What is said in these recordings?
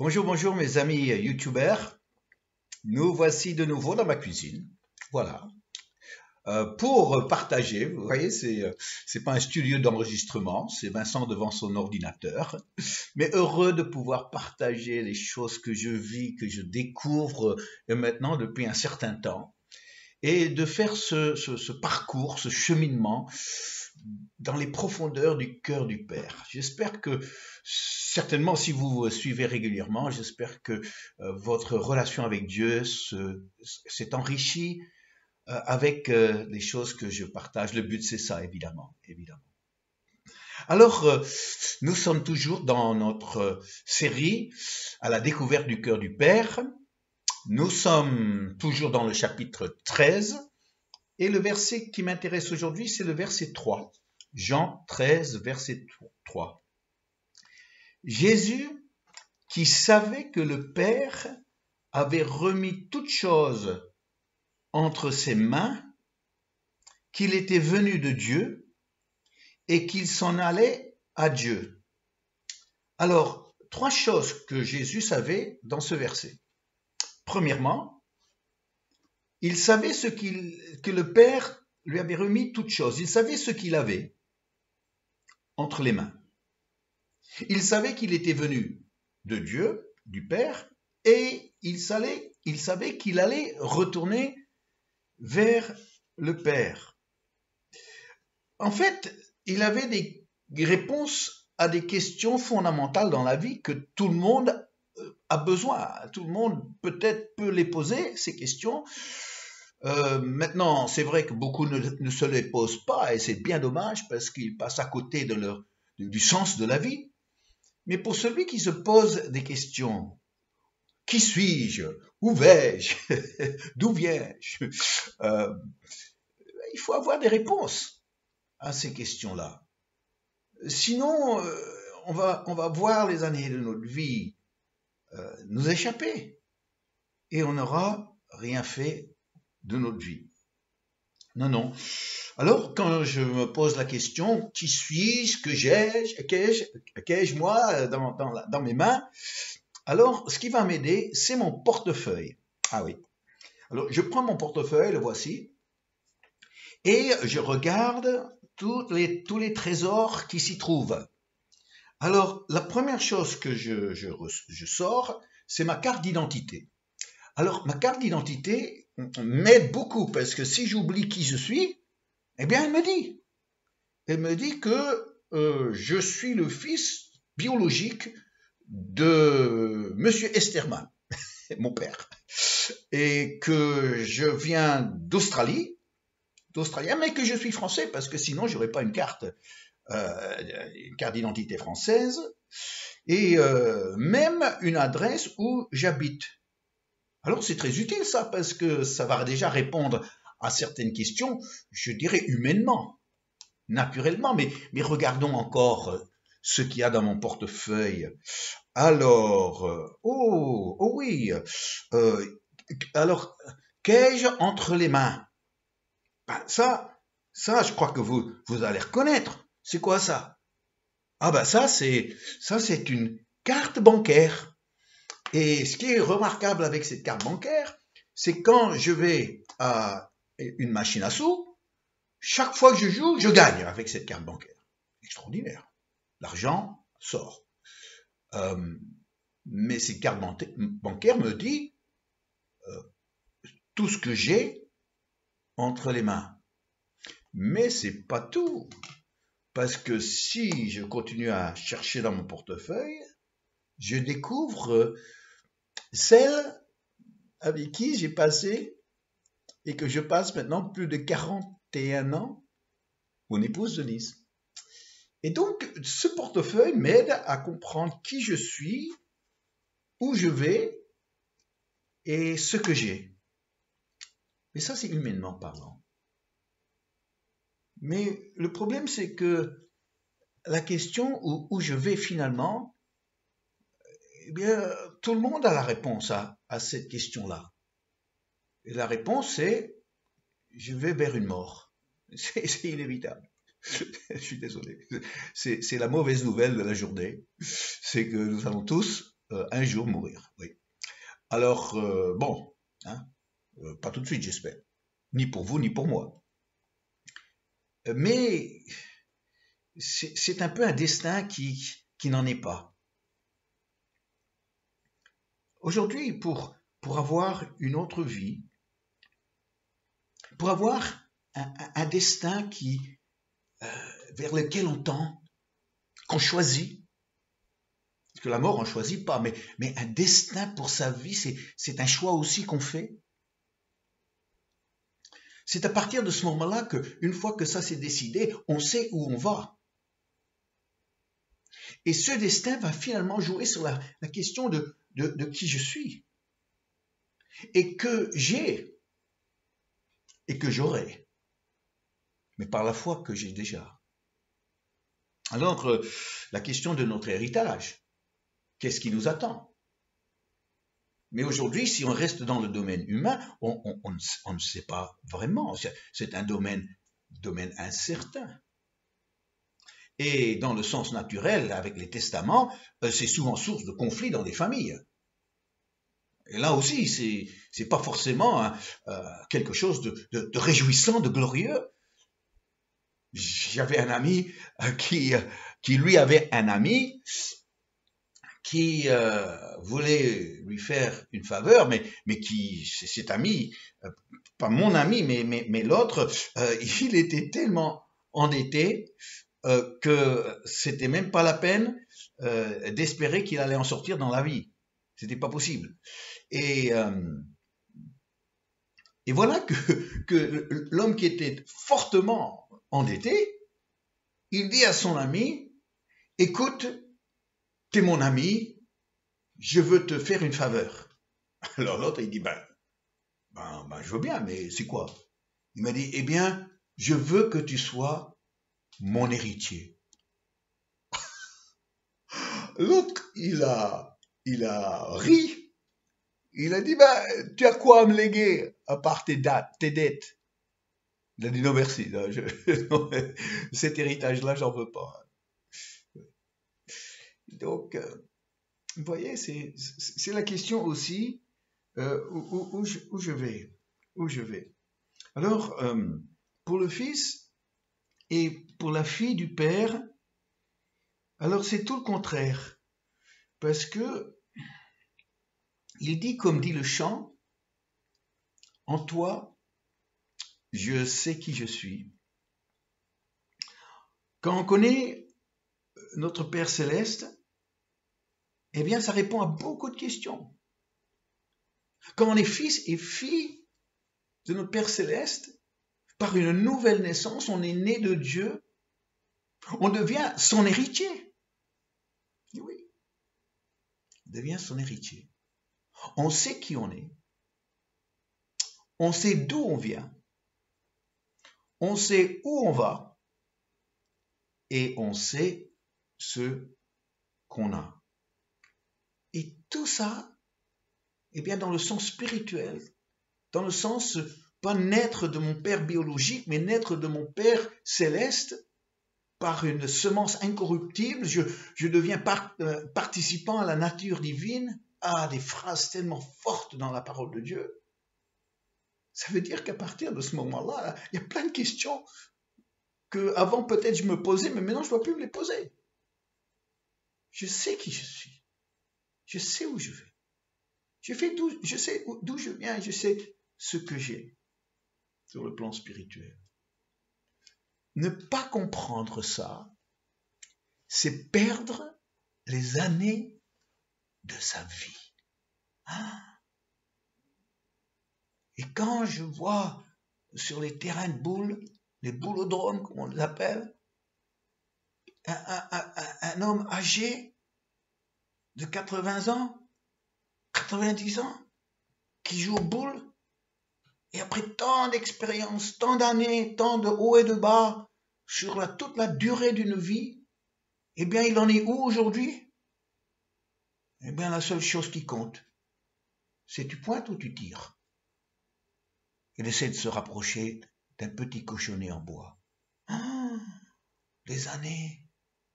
Bonjour, bonjour mes amis youtubeurs. Nous voici de nouveau dans ma cuisine. Voilà. Pour partager, vous voyez, c'est pas un studio d'enregistrement, c'est Vincent devant son ordinateur, mais heureux de pouvoir partager les choses que je vis, que je découvre maintenant depuis un certain temps, et de faire ce parcours, ce cheminement dans les profondeurs du cœur du Père. J'espère que, certainement, si vous suivez régulièrement, j'espère que votre relation avec Dieu s'est enrichie avec les choses que je partage. Le but, c'est ça, évidemment, évidemment. Alors, nous sommes toujours dans notre série à la découverte du cœur du Père. Nous sommes toujours dans le chapitre 13 et le verset qui m'intéresse aujourd'hui, c'est le verset 3. Jean 13, verset 3. Jésus, qui savait que le Père avait remis toutes choses entre ses mains, qu'il était venu de Dieu et qu'il s'en allait à Dieu. Alors, trois choses que Jésus savait dans ce verset. Premièrement, il savait que le Père lui avait remis toutes choses. Il savait ce qu'il avait entre les mains. Il savait qu'il était venu de Dieu, du Père, et il savait qu'il allait retourner vers le Père. En fait, il avait des réponses à des questions fondamentales dans la vie que tout le monde a besoin. Tout le monde peut-être peut les poser, ces questions. Maintenant, c'est vrai que beaucoup ne se les posent pas et c'est bien dommage parce qu'ils passent à côté du sens de la vie. Mais pour celui qui se pose des questions, qui suis-je? Où vais-je? D'où viens-je? Il faut avoir des réponses à ces questions-là. Sinon, on va voir les années de notre vie nous échapper et on n'aura rien fait de notre vie. Non, non. Alors, quand je me pose la question, qui suis-je, qu'ai-je moi dans mes mains, alors ce qui va m'aider, c'est mon portefeuille. Ah oui. Alors, je prends mon portefeuille, le voici, et je regarde tous les trésors qui s'y trouvent. Alors, la première chose que je sors, c'est ma carte d'identité. Alors, ma carte d'identité m'aide beaucoup parce que si j'oublie qui je suis, eh bien, elle me dit que je suis le fils biologique de Monsieur Esterman, mon père, et que je viens d'Australie, mais que je suis français parce que sinon j'aurais pas une carte d'identité française et même une adresse où j'habite. Alors c'est très utile ça parce que ça va déjà répondre à certaines questions, je dirais humainement, naturellement, mais regardons encore ce qu'il y a dans mon portefeuille. Alors, oh oui, alors, qu'ai-je entre les mains? Ben, ça, je crois que vous allez reconnaître. C'est quoi ça? Ah ben ça, c'est une carte bancaire. Et ce qui est remarquable avec cette carte bancaire, c'est quand je vais à une machine à sous, chaque fois que je joue, je gagne avec cette carte bancaire. Extraordinaire. L'argent sort. Mais cette carte bancaire me dit tout ce que j'ai entre les mains. Mais c'est pas tout. Parce que si je continue à chercher dans mon portefeuille, je découvre celle avec qui j'ai passé et que je passe maintenant plus de 41 ans, mon épouse Denise. Et donc, ce portefeuille m'aide à comprendre qui je suis, où je vais et ce que j'ai. Mais ça, c'est humainement parlant. Mais le problème, c'est que la question où je vais finalement, eh bien, tout le monde a la réponse à cette question-là. Et la réponse, c'est je vais vers une mort. C'est inévitable. Je suis désolé. C'est la mauvaise nouvelle de la journée. C'est que nous allons tous un jour mourir. Oui. Alors, bon, hein, pas tout de suite, j'espère. Ni pour vous, ni pour moi. Mais c'est un peu un destin qui n'en est pas. Aujourd'hui, pour avoir une autre vie, pour avoir un destin vers lequel on tend, qu'on choisit, parce que la mort on ne choisit pas, mais un destin pour sa vie, c'est un choix aussi qu'on fait. C'est à partir de ce moment-là qu'une fois que ça s'est décidé, on sait où on va. Et ce destin va finalement jouer sur la question de qui je suis et que j'ai et que j'aurai, mais par la foi que j'ai déjà. Alors, la question de notre héritage, qu'est-ce qui nous attend? Mais aujourd'hui, si on reste dans le domaine humain, on ne sait pas vraiment. C'est un domaine incertain. Et dans le sens naturel, avec les testaments, c'est souvent source de conflits dans les familles. Et là aussi, c'est pas forcément quelque chose de réjouissant, de glorieux. J'avais un ami qui lui avait un ami qui voulait lui faire une faveur, mais qui, cet ami, pas mon ami, mais l'autre, il était tellement endetté que c'était même pas la peine d'espérer qu'il allait en sortir dans la vie. C'était pas possible. Et voilà que l'homme qui était fortement endetté, il dit à son ami, écoute, t'es mon ami, je veux te faire une faveur. Alors l'autre, il dit, ben, je veux bien, mais c'est quoi? Il m'a dit, eh bien, je veux que tu sois mon héritier. L'autre, il a ri. Il a dit, ben, tu as quoi à me léguer à part tes dettes? Il a dit, non, merci. Non, non, cet héritage-là, j'en veux pas. Donc, vous voyez, c'est la question aussi où je vais. Où je vais. Alors, pour le fils et pour la fille du père, alors c'est tout le contraire. Parce que il dit, comme dit le chant, en toi, je sais qui je suis. Quand on connaît notre Père céleste, eh bien, ça répond à beaucoup de questions. Quand on est fils et fille de notre Père céleste, par une nouvelle naissance, on est né de Dieu, on devient son héritier. Oui, on devient son héritier. On sait qui on est, on sait d'où on vient, on sait où on va, et on sait ce qu'on a. Et tout ça, eh bien, dans le sens spirituel, dans le sens, pas naître de mon père biologique, mais naître de mon père céleste, par une semence incorruptible, je deviens participant à la nature divine. Ah, des phrases tellement fortes dans la parole de Dieu. Ça veut dire qu'à partir de ce moment-là, il y a plein de questions que avant peut-être je me posais, mais maintenant je ne dois plus me les poser. Je sais qui je suis. Je sais où je vais. Je sais d'où je viens, je sais ce que j'ai sur le plan spirituel. Ne pas comprendre ça, c'est perdre les années de sa vie. Et quand je vois sur les terrains de boules, les boulodromes, comme on les appelle, un homme âgé de 80 ans, 90 ans, qui joue aux boules, et après tant d'expériences, tant d'années, tant de hauts et de bas, sur toute la durée d'une vie, eh bien, il en est où aujourd'hui? Eh bien, la seule chose qui compte, c'est tu pointes ou tu tires. Il essaie de se rapprocher d'un petit cochonnet en bois. Des années,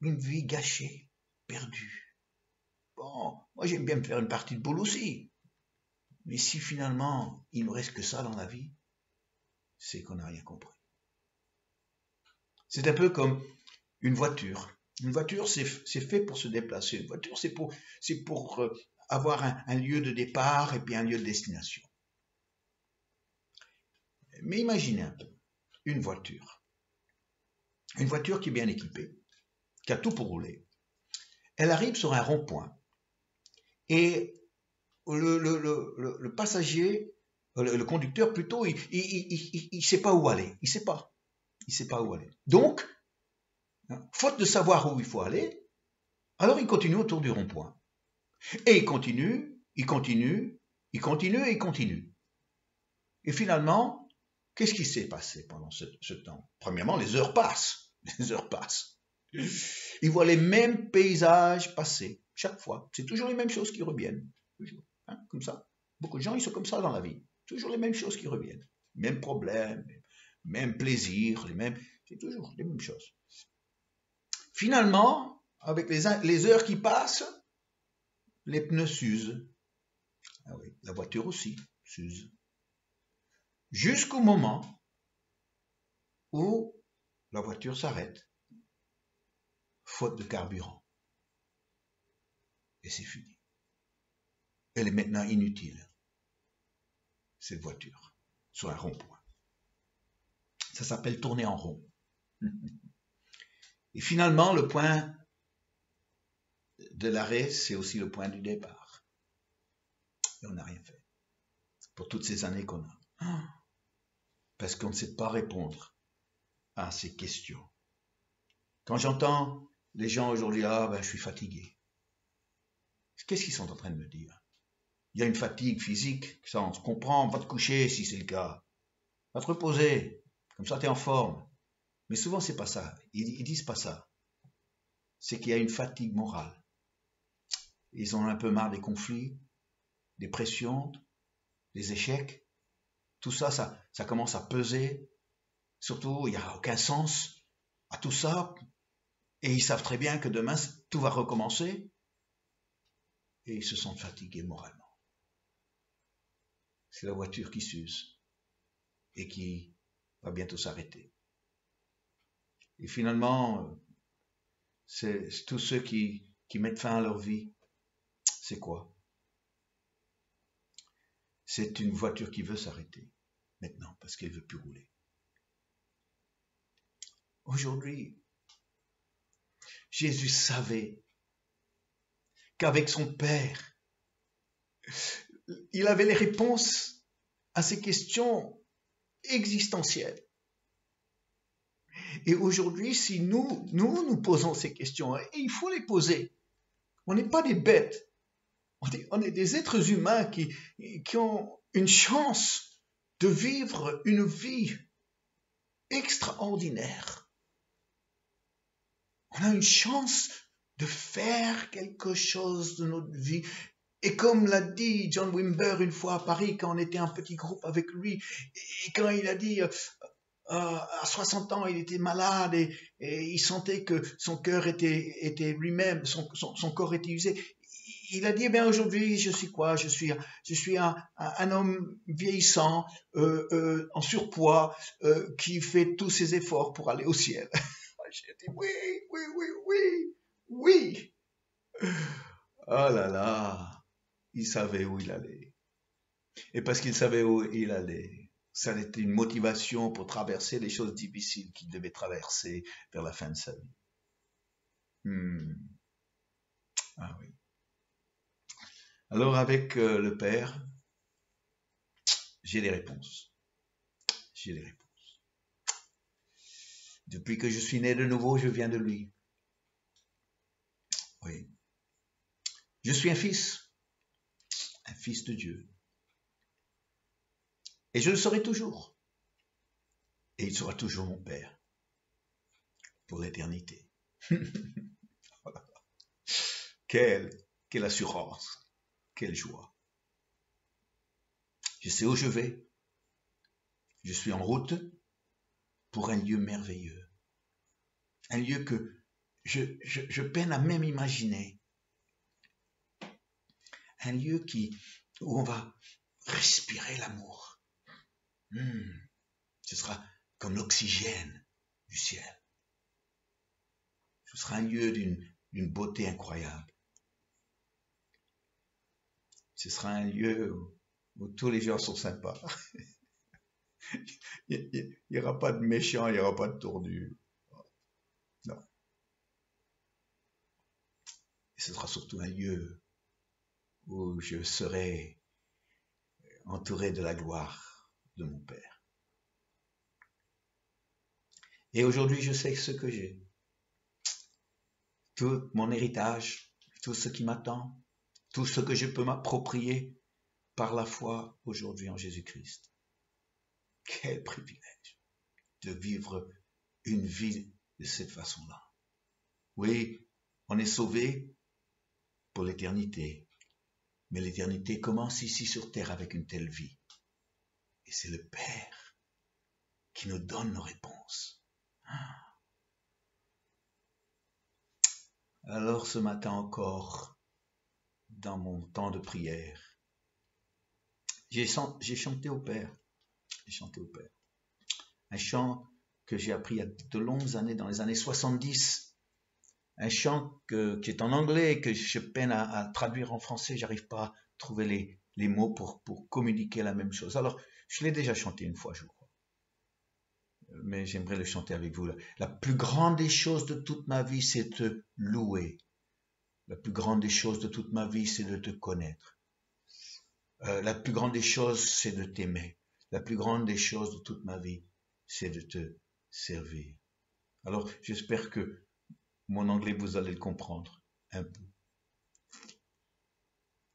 une vie gâchée, perdue. bon, moi j'aime bien me faire une partie de boule aussi. Mais si finalement il ne nous reste que ça dans la vie, c'est qu'on n'a rien compris. C'est un peu comme une voiture. Une voiture, c'est fait pour se déplacer. Une voiture, c'est pour avoir un lieu de départ et puis un lieu de destination. Mais imaginez un peu une voiture. Une voiture qui est bien équipée, qui a tout pour rouler. Elle arrive sur un rond-point et le passager, le conducteur plutôt, il sait pas où aller. Il sait pas où aller. Donc, faute de savoir où il faut aller, alors il continue autour du rond-point. Et il continue. Et finalement, qu'est-ce qui s'est passé pendant ce temps? Premièrement, les heures passent. Les heures passent. Il voit les mêmes paysages passer chaque fois. C'est toujours les mêmes choses qui reviennent. Toujours, hein, comme ça. Beaucoup de gens, ils sont comme ça dans la vie. Toujours les mêmes choses qui reviennent. Mêmes problèmes, mêmes plaisirs, c'est toujours les mêmes choses. Finalement, avec les heures qui passent, les pneus s'usent. Ah oui, la voiture aussi s'use. Jusqu'au moment où la voiture s'arrête, faute de carburant. Et c'est fini. Elle est maintenant inutile, cette voiture, sur un rond-point. Ça s'appelle tourner en rond. Et finalement, le point de l'arrêt, c'est aussi le point du départ. Et on n'a rien fait. Pour toutes ces années qu'on a. Parce qu'on ne sait pas répondre à ces questions. Quand j'entends les gens aujourd'hui, je suis fatigué. Qu'est-ce qu'ils sont en train de me dire? Il y a une fatigue physique, ça on se comprend, va te coucher si c'est le cas. Va te reposer, comme ça tu es en forme. Mais souvent c'est pas ça, ils disent pas ça. C'est qu'il y a une fatigue morale. Ils ont un peu marre des conflits, des pressions, des échecs. Tout ça, ça commence à peser. Surtout, il n'y a aucun sens à tout ça. Et ils savent très bien que demain, tout va recommencer. Et ils se sentent fatigués moralement. C'est la voiture qui s'use et qui va bientôt s'arrêter. Et finalement, c'est tous ceux qui mettent fin à leur vie. C'est quoi? C'est une voiture qui veut s'arrêter maintenant parce qu'elle ne veut plus rouler. Aujourd'hui, Jésus savait qu'avec son Père, il avait les réponses à ces questions existentielles. Et aujourd'hui, si nous posons ces questions, et il faut les poser, on n'est pas des bêtes, on est des êtres humains qui ont une chance de vivre une vie extraordinaire. On a une chance de faire quelque chose de notre vie. Et comme l'a dit John Wimber une fois à Paris, quand on était un petit groupe avec lui, et quand il a dit à 60 ans, il était malade et il sentait que son cœur était lui-même, son corps était usé. Il a dit, aujourd'hui, je suis quoi? Je suis un homme vieillissant, en surpoids, qui fait tous ses efforts pour aller au ciel. J'ai dit, oui. Oh là là, il savait où il allait. Et parce qu'il savait où il allait, ça a été une motivation pour traverser les choses difficiles qu'il devait traverser vers la fin de sa vie. Ah oui. Alors avec le Père, j'ai les réponses. J'ai les réponses. Depuis que je suis né de nouveau, je viens de lui. Oui. Je suis un fils de Dieu. Et je le serai toujours. Et il sera toujours mon Père pour l'éternité. Quelle assurance, quelle joie. Je sais où je vais. Je suis en route pour un lieu merveilleux. Un lieu que je peine à même imaginer. un lieu où on va respirer l'amour. Ce sera comme l'oxygène du ciel. Ce sera un lieu d'une beauté incroyable. Ce sera un lieu où tous les gens sont sympas. Il n'y aura pas de méchants, il n'y aura pas de tordus. Non. Et ce sera surtout un lieu où je serai entouré de la gloire de mon Père. Et aujourd'hui, je sais ce que j'ai. Tout mon héritage, tout ce qui m'attend, tout ce que je peux m'approprier par la foi aujourd'hui en Jésus-Christ. Quel privilège de vivre une vie de cette façon-là. Oui, on est sauvé pour l'éternité, mais l'éternité commence ici sur terre avec une telle vie. Et c'est le Père qui nous donne nos réponses. Alors ce matin encore, dans mon temps de prière, j'ai chanté au Père. J'ai chanté au Père. Un chant que j'ai appris il y a de longues années, dans les années 70. Un chant qui est en anglais et que je peine à traduire en français. J'arrive pas à trouver les mots pour communiquer la même chose. Alors, je l'ai déjà chanté une fois, je crois. Mais j'aimerais le chanter avec vous. La plus grande des choses de toute ma vie, c'est de te louer. La plus grande des choses de toute ma vie, c'est de te connaître. La plus grande des choses, c'est de t'aimer. La plus grande des choses de toute ma vie, c'est de te servir. Alors, j'espère que mon anglais, vous allez le comprendre un peu.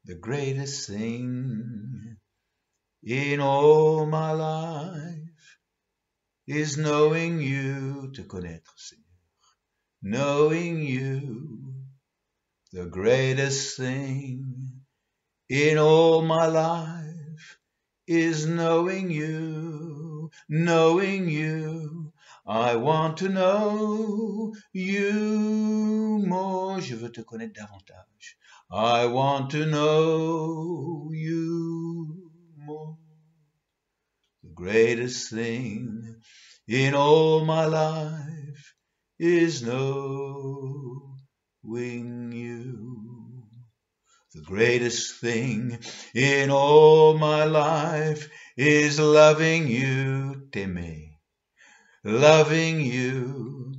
The greatest thing in all my life is knowing you, te connaître, Seigneur. Knowing you, the greatest thing in all my life is knowing you, knowing you. I want to know you more. Je veux te connaître davantage. I want to know you more. The greatest thing in all my life is knowing you. The greatest thing in all my life is loving you, t'aimer. Loving you,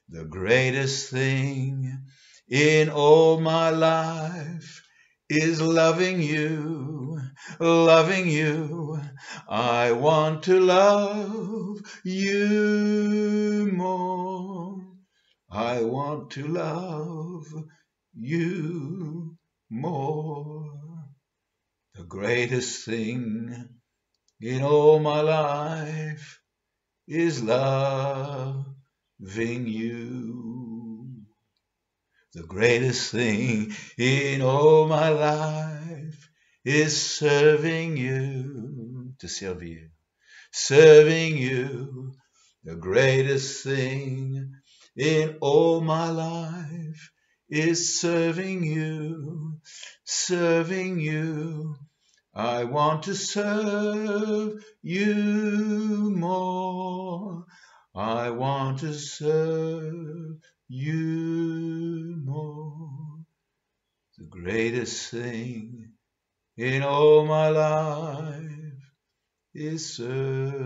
the greatest thing in all my life is loving you, loving you. I want to love you more. I want to love you more. The greatest thing in all my life is loving you. The greatest thing in all my life is serving you, te servir, serving you. The greatest thing in all my life is serving you, serving you. I want to serve you more. I want to serve you more. The greatest thing in all my life is serving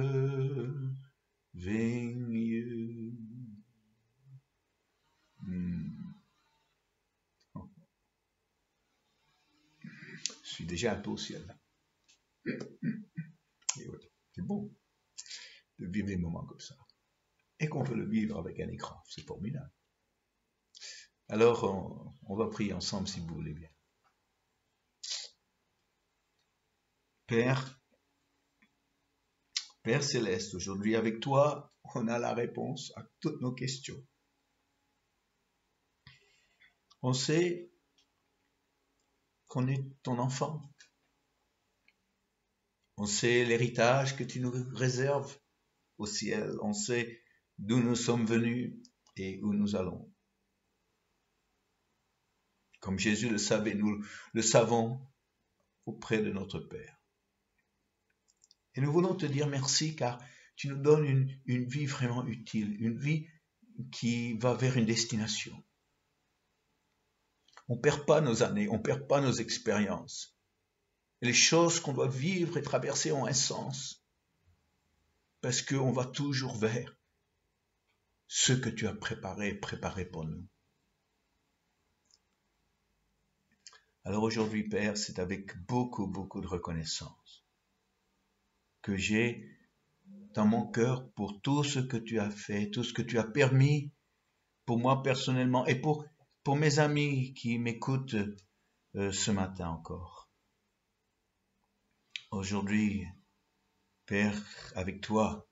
you. Je suis déjà un peu au ciel là. Et ouais, c'est bon de vivre des moments comme ça. Et qu'on peut le vivre avec un écran, c'est formidable. Alors, on va prier ensemble si vous voulez bien. Père Céleste, aujourd'hui avec toi, on a la réponse à toutes nos questions. On sait qu'on est ton enfant. On sait l'héritage que tu nous réserves au ciel. On sait d'où nous sommes venus et où nous allons. Comme Jésus le savait, nous le savons. auprès de notre Père. Et nous voulons te dire merci car tu nous donnes une vie vraiment utile, une vie qui va vers une destination. On ne perd pas nos années, on ne perd pas nos expériences. Et les choses qu'on doit vivre et traverser ont un sens. Parce qu'on va toujours vers ce que tu as préparé pour nous. Alors aujourd'hui, Père, c'est avec beaucoup de reconnaissance que j'ai dans mon cœur pour tout ce que tu as fait, tout ce que tu as permis pour moi personnellement et pour mes amis qui m'écoutent ce matin encore. Aujourd'hui, Père, avec toi,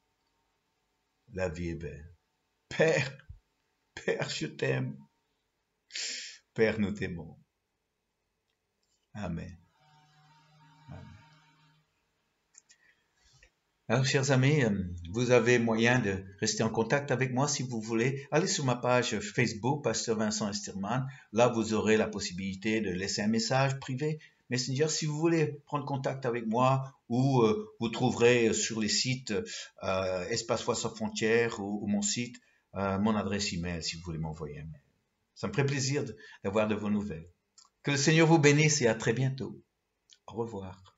la vie est belle. Père, je t'aime. Père, nous t'aimons. Amen. Alors, chers amis, vous avez moyen de rester en contact avec moi si vous voulez. Allez sur ma page Facebook, Pasteur Vincent Esterman. Là, vous aurez la possibilité de laisser un message privé, Messenger. Si vous voulez prendre contact avec moi, ou vous trouverez sur les sites Espace Foi Sans Frontières ou mon site, mon adresse email si vous voulez m'envoyer un mail. Ça me ferait plaisir d'avoir de vos nouvelles. Que le Seigneur vous bénisse et à très bientôt. Au revoir.